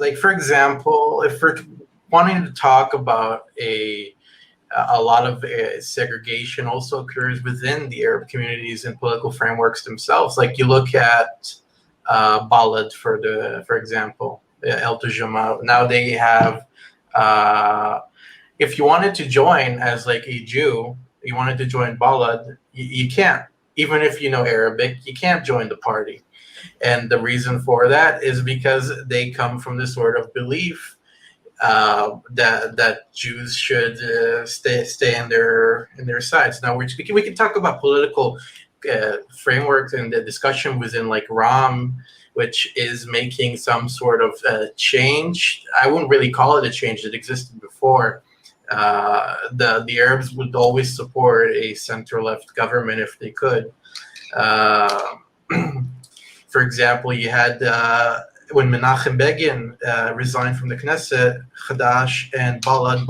like for example, if we're wanting to talk about a lot of segregation also occurs within the Arab communities and political frameworks themselves. Like you look at Balad for example, El Tujama. Now they have, if you wanted to join as like a Jew, you wanted to join Balad, you can't. Even if you know Arabic, you can't join the party. And the reason for that is because they come from this sort of belief that Jews should stay in their sides. Now we can talk about political frameworks and the discussion within like Ram, which is making some sort of change. I wouldn't really call it a change; it existed before. The Arabs would always support a center-left government if they could. For example, you had when Menachem Begin resigned from the Knesset, Hadash and Balad,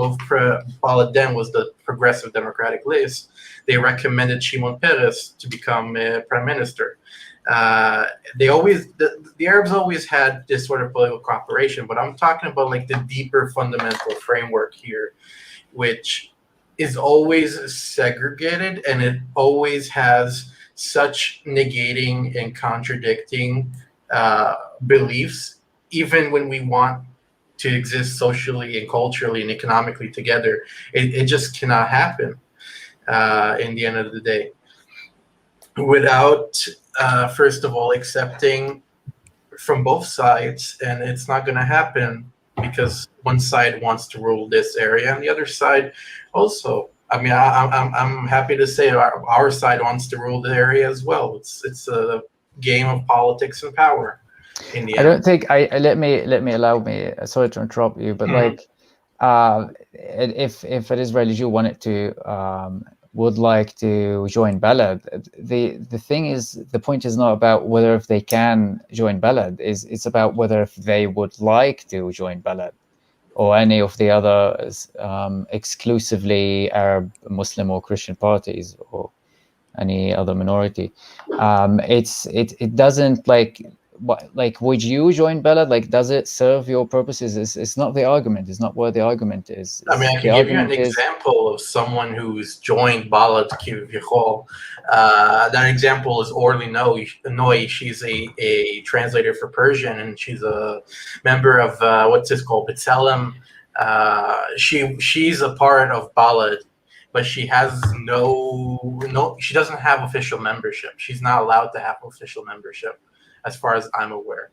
Balad then was the Progressive Democratic list. They recommended Shimon Peres to become prime minister. The Arabs always had this sort of political cooperation, but I'm talking about like the deeper fundamental framework here, which is always segregated, and it always has such negating and contradicting beliefs, even when we want to exist socially and culturally and economically together. It just cannot happen in the end of the day without first of all accepting from both sides, and it's not going to happen because one side wants to rule this area and the other side also. I mean, I'm happy to say our side wants to rule the area as well. It's a game of politics and power. In the end. I don't think allow me. Sorry to interrupt you, but like, if an Israeli Jew wanted to would like to join Balad, the thing is, the point is not about whether if they can join Balad. It's about whether if they would like to join Balad or any of the other exclusively Arab, Muslim, or Christian parties, or any other minority. It doesn't like would you join Balad? Like, does it serve your purposes? It's not the argument. It's not where the argument is. I mean, I can give you an example of someone who's joined Balad Kivyachol. That example is Orly Noy. She's a translator for Persian, and she's a member of what's this called, B'Tselem. She's a part of Balad, but she has she doesn't have official membership. She's not allowed to have official membership, as far as I'm aware.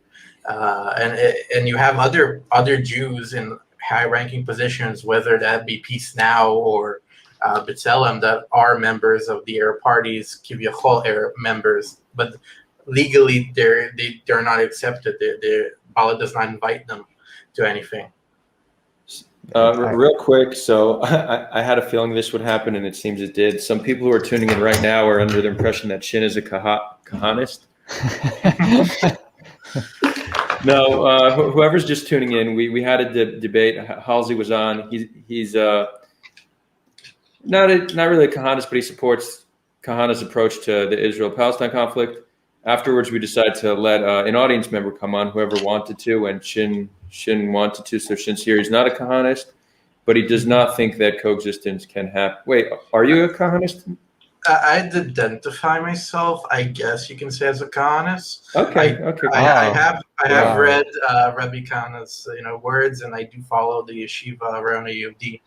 And you have other Jews in high-ranking positions, whether that be Peace Now or B'Tselem, that are members of the Arab parties, Kivyachol Arab members, but legally they're not accepted. Balad does not invite them to anything. Real quick, so I had a feeling this would happen, and it seems it did. Some people who are tuning in right now are under the impression that Shin is a Kahanist. No, whoever's just tuning in, we had a debate. Halsey was on. He's not really a Kahanist, but he supports Kahanist's approach to the Israel-Palestine conflict. Afterwards, we decided to let an audience member come on, whoever wanted to, and Shin wanted to. So Shin's here. He's not a Kahanist, but he does not think that coexistence can happen. Wait, are you a Kahanist? I'd identify myself, I guess you can say, as a Kahanist. Okay. I have read Rebbe Kahana's words, and I do follow the yeshiva around Yehudi.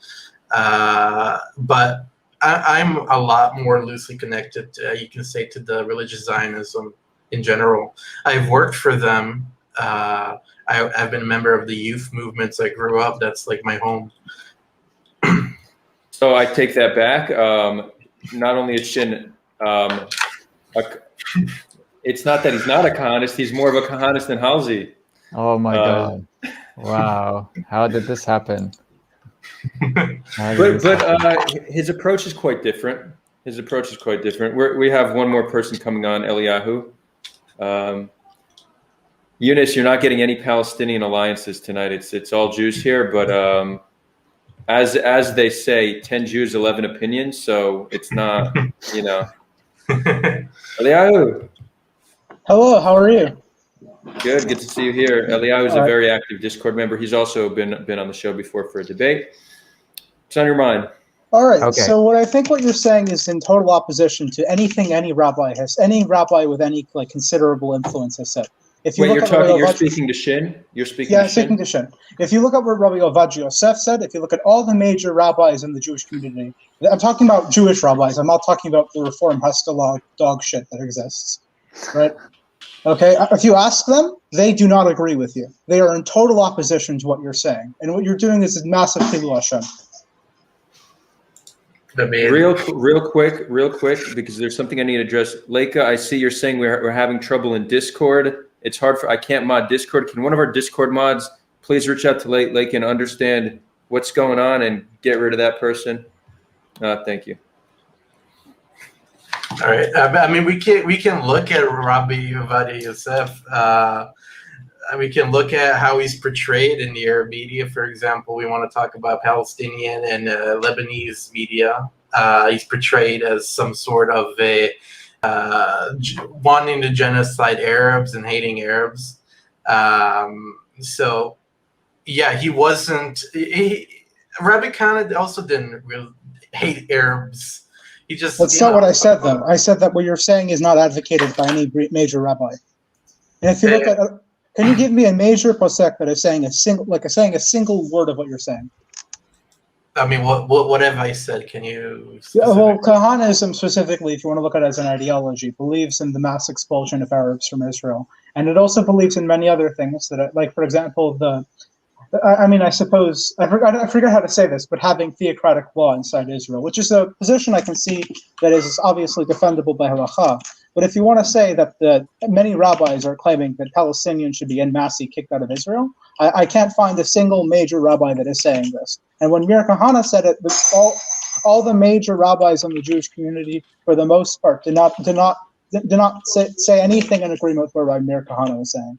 But I'm a lot more loosely connected, you can say, to the religious Zionism in general. I've worked for them. I've been a member of the youth movements. I grew up. That's like my home. So I take that back. Not only is Shin, it's not that he's not a Kahanist. He's more of a Kahanist than Halsey. Oh my God! Wow, how did this happen? But his approach is quite different. We have one more person coming on, Eliyahu. Eunice, you're not getting any Palestinian alliances tonight. It's all Jews here, but as they say, 10 Jews, 11 opinions. So it's not, Eliyahu. Hello, how are you? Good to see you here. Eliyahu is All a right. very active Discord member. He's also been on the show before for a debate. What's on your mind? All right. Okay. So what you're saying is in total opposition to anything any rabbi with any like considerable influence has said. If you Wait, look you're at talking. Rabbi You're Ovadia- speaking to Shin. You're speaking Yeah, to I'm speaking Shin. to Shin. If you look at what Rabbi Ovadia Yosef said, if you look at all the major rabbis in the Jewish community, I'm talking about Jewish rabbis. I'm not talking about the Reform Haskalah dog shit that exists, right? Okay, if you ask them, they do not agree with you. They are in total opposition to what you're saying, and what you're doing is a massive chilul Hashem. I mean, Real quick, because there's something I need to address. Leica, I see you're saying we're having trouble in Discord. It's hard I can't mod Discord. Can one of our Discord mods please reach out to Leica and understand what's going on and get rid of that person? Thank you. all right. I mean, we can look at Rabbi Ovadia Yosef. We can look at how he's portrayed in the Arab media. For example, we want to talk about Palestinian and Lebanese media. He's portrayed as some sort of a wanting to genocide Arabs and hating Arabs. So, yeah, he wasn't. Rabbi Khan also didn't really hate Arabs. He just. That's not what I said, though. I said that what you're saying is not advocated by any major rabbi. And if you look at, can you give me a major posek that is saying a single word of what you're saying? I mean, what have I said? Can you? Yeah, well, Kahanism specifically, if you want to look at it as an ideology, believes in the mass expulsion of Arabs from Israel, and it also believes in many other things that, like, for example, I suppose I forget how to say this, but having theocratic law inside Israel, which is a position I can see that is obviously defendable by halacha. But if you want to say that many rabbis are claiming that Palestinians should be en masse kicked out of Israel, I can't find a single major rabbi that is saying this. And when Mir Kahana said it, all the major rabbis in the Jewish community, for the most part, did not say anything in agreement with what Mir Kahana was saying.